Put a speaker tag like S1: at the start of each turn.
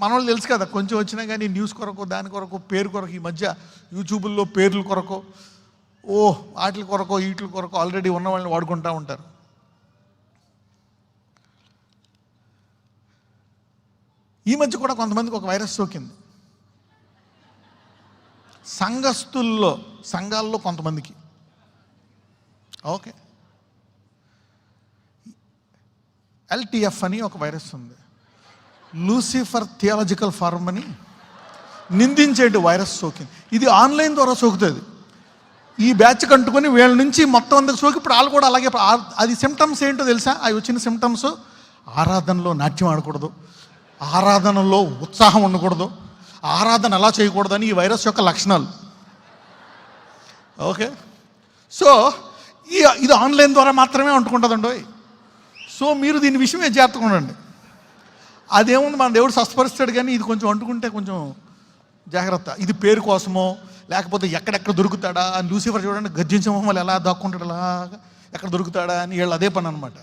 S1: మన వాళ్ళు తెలుసు కదా, కొంచెం వచ్చినా కానీ న్యూస్ కొరకు, దాని కొరకు, పేరు కొరకు, ఈ మధ్య యూట్యూబుల్లో పేర్ల కొరకు, వాటి కొరకు, వీటి కొరకు ఆల్రెడీ ఉన్న వాళ్ళని వాడుకుంటూ ఉంటారు. ఈ మధ్య కూడా కొంతమందికి ఒక వైరస్ సోకింది. సంఘాల్లో కొంతమందికి. ఓకే, LTF అని ఒక వైరస్ ఉంది, లూసిఫర్ థియాలజికల్ ఫార్మ్ అని నిందించేటి వైరస్ సోకింది. ఇది ఆన్లైన్ ద్వారా సోకుతుంది. ఈ బ్యాచ్ కంటుకొని వీళ్ళ నుంచి మొత్తం అందరికి సోకి ఇప్పుడు వాళ్ళు కూడా అలాగే. అది సిమ్టమ్స్ ఏంటో తెలుసా? అవి వచ్చిన సిమ్టమ్స్: ఆరాధనలో నాట్యం ఆడకూడదు, ఆరాధనలో ఉత్సాహం ఉండకూడదు, ఆరాధన ఎలా చేయకూడదని ఈ వైరస్ యొక్క లక్షణాలు. ఓకే, సో ఇది ఆన్లైన్ ద్వారా మాత్రమే అంటుకుంటుందండి. సో మీరు దీని విషయమే జాగ్రత్తగా ఉండండి. అదేముంది, మన దేవుడు స్వస్థపరుస్తాడు, కానీ ఇది కొంచెం అంటుకుంటే కొంచెం జాగ్రత్త. ఇది పేరు కోసమో లేకపోతే ఎక్కడెక్కడ దొరుకుతాడా అని. లూసిఫర్ చూడండి, గర్జించమో వాళ్ళు ఎలా దాక్కుంటాడు, అలాగా ఎక్కడ దొరుకుతాడా అని వీళ్ళు అదే పని అనమాట.